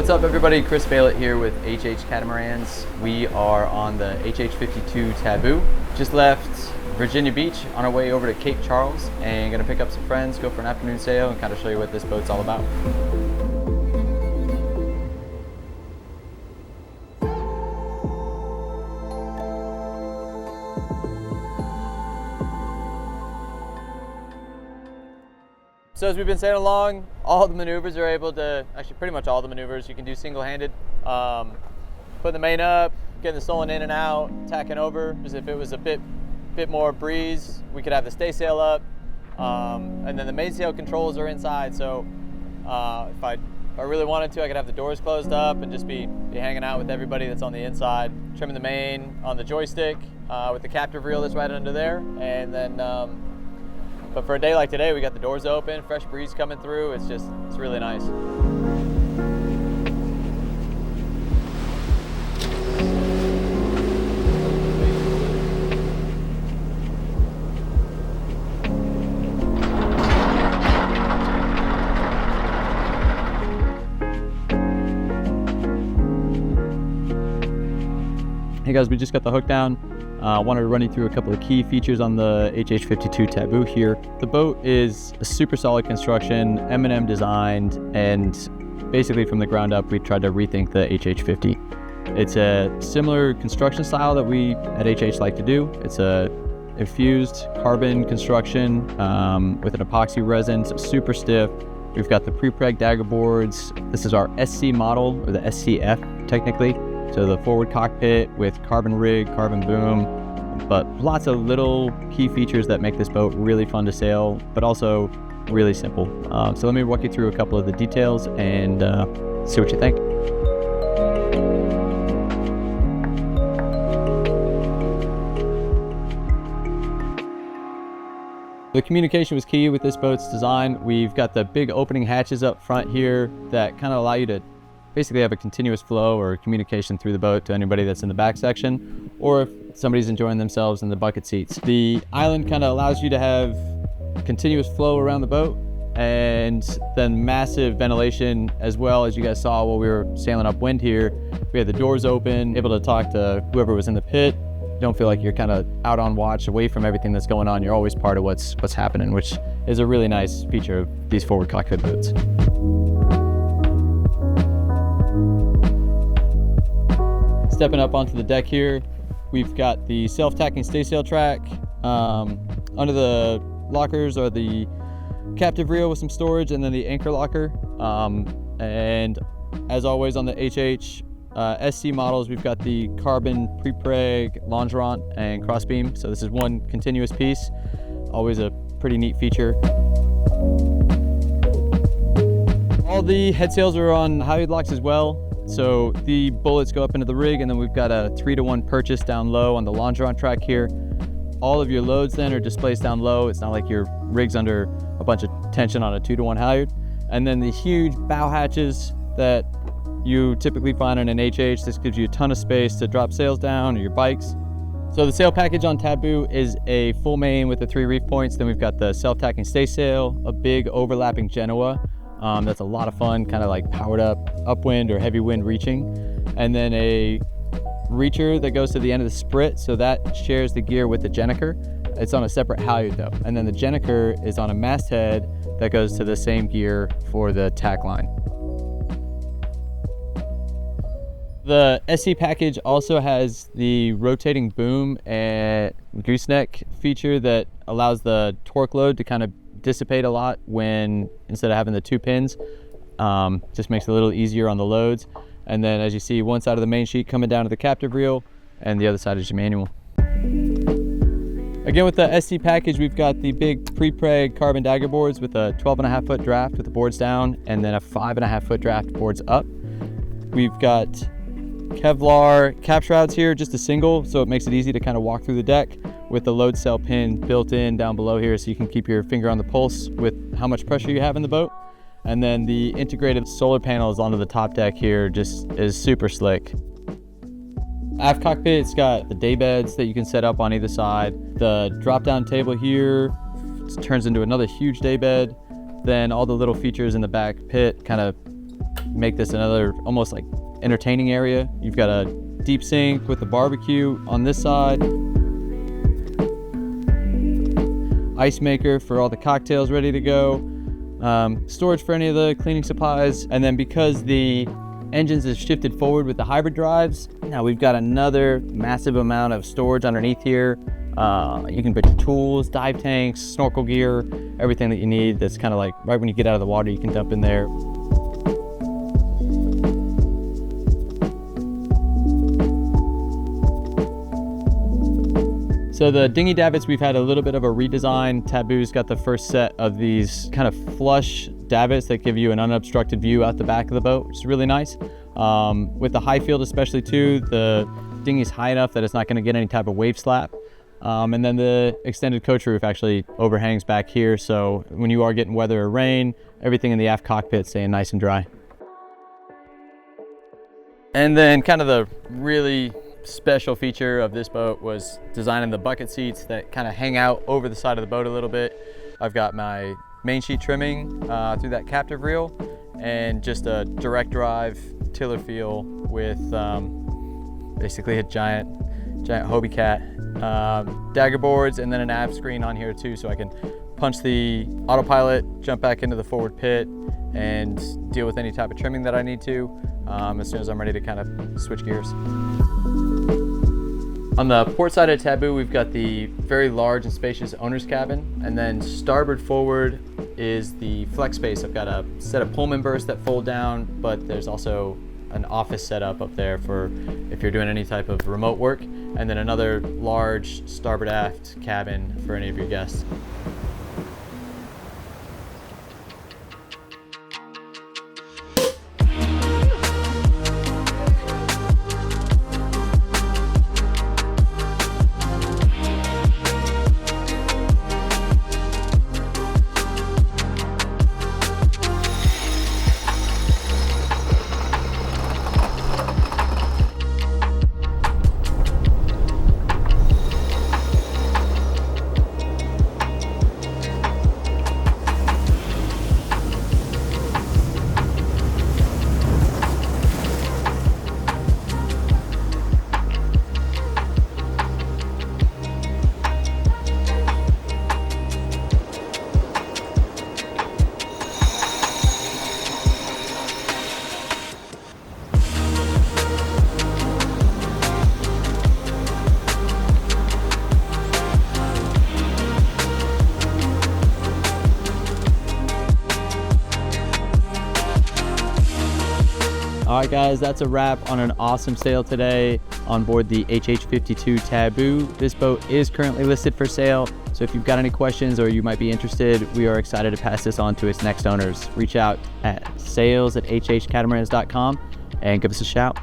What's up everybody, Chris Bailet here with HH Catamarans. We are on the HH52 Taboo. Just left Virginia Beach on our way over to Cape Charles and gonna pick up some friends, go for an afternoon sail and kind of show you what this boat's all about. So as we've been sailing along, all the maneuvers are able to, actually pretty much all the maneuvers you can do single-handed. Putting the main up, getting the Solon in and out, tacking over, because if it was a bit more breeze, we could have the staysail up. And then the mainsail controls are inside, so if I really wanted to, I could have the doors closed up and just be hanging out with everybody that's on the inside, trimming the main on the joystick with the captive reel that's right under there. And then but for a day like today, we got the doors open, fresh breeze coming through. It's really nice. Hey guys, we just got the hook down. I wanted to run you through a couple of key features on the HH52 Taboo here. The boat is a super solid construction, M&M designed, and basically from the ground up, we tried to rethink the HH50. It's a similar construction style that we at HH like to do. It's a infused carbon construction with an epoxy resin, so super stiff. We've got the pre-preg dagger boards. This is our SC model, or the SCF technically. So the forward cockpit with carbon rig, carbon boom, but lots of little key features that make this boat really fun to sail, but also really simple. So let me walk you through a couple of the details and see what you think. The communication was key with this boat's design. We've got the big opening hatches up front here that kind of allow you to basically have a continuous flow or communication through the boat to anybody that's in the back section, or if somebody's enjoying themselves in the bucket seats. The island kind of allows you to have continuous flow around the boat, and then massive ventilation as well. As you guys saw while we were sailing upwind here, we had the doors open, able to talk to whoever was in the pit. You don't feel like you're kind of out on watch away from everything that's going on. You're always part of what's happening, which is a really nice feature of these forward cockpit boats. Stepping up onto the deck here, we've got the self-tacking staysail track. Under the lockers are the captive reel with some storage, and then the anchor locker. And as always on the HH SC models, we've got the carbon pre-preg longerant and crossbeam. So this is one continuous piece, always a pretty neat feature. All the head sails are on halyard locks as well. So the bullets go up into the rig, and then we've got a 3-to-1 purchase down low on the longerant track here. All of your loads then are displaced down low. It's not like your rig's under a bunch of tension on a 2-to-1 halyard. And then the huge bow hatches that you typically find on an HH, this gives you a ton of space to drop sails down or your bikes. So the sail package on Taboo is a full main with the 3 reef points. Then we've got the self-tacking staysail, a big overlapping Genoa. That's a lot of fun, kind of like powered up upwind or heavy wind reaching. And then a reacher that goes to the end of the sprit, so that shares the gear with the Gennaker. It's on a separate halyard though. And then the Gennaker is on a masthead that goes to the same gear for the tack line. The SC package also has the rotating boom and gooseneck feature that allows the torque load to kind of dissipate a lot when instead of having the 2 pins. Just makes it a little easier on the loads. And then as you see, one side of the main sheet coming down to the captive reel, and the other side is your manual. Again, with the SC package, we've got the big pre-preg carbon dagger boards with a 12.5 foot draft with the boards down, and then a 5.5 foot draft boards up. We've got Kevlar cap shrouds here, just a single, so it makes it easy to kind of walk through the deck, with the load cell pin built in down below here, so you can keep your finger on the pulse with how much pressure you have in the boat. And then the integrated solar panels onto the top deck here just is super slick. Aft cockpit, it's got the day beds that you can set up on either side. The drop down table here turns into another huge day bed. Then all the little features in the back pit kind of make this another almost like entertaining area. You've got a deep sink with a barbecue on this side, ice maker for all the cocktails ready to go, storage for any of the cleaning supplies, and then because the engines have shifted forward with the hybrid drives, now we've got another massive amount of storage underneath here. You can put your tools, dive tanks, snorkel gear, everything that you need that's kind of like right when you get out of the water you can dump in there. So the dinghy davits, we've had a little bit of a redesign. Taboo's got the first set of these kind of flush davits that give you an unobstructed view out the back of the boat, which is really nice. With the high field especially too, the dinghy's high enough that it's not going to get any type of wave slap. And then the extended coach roof actually overhangs back here, so when you are getting weather or rain, everything in the aft cockpit staying nice and dry. And then kind of the really special feature of this boat was designing the bucket seats that kind of hang out over the side of the boat a little bit. I've got my main sheet trimming through that captive reel and just a direct drive tiller feel with basically a giant Hobie Cat dagger boards, and then an aft screen on here too, so I can punch the autopilot, jump back into the forward pit, and deal with any type of trimming that I need to as soon as I'm ready to kind of switch gears. On the port side of Taboo, we've got the very large and spacious owner's cabin, and then starboard forward is the flex space. I've got a set of Pullman berths that fold down, but there's also an office setup up there for if you're doing any type of remote work, and then another large starboard aft cabin for any of your guests. All right guys, that's a wrap on an awesome sale today on board the HH52 Taboo. This boat is currently listed for sale, so if you've got any questions or you might be interested, we are excited to pass this on to its next owners. Reach out at sales@hhcatamarans.com and give us a shout.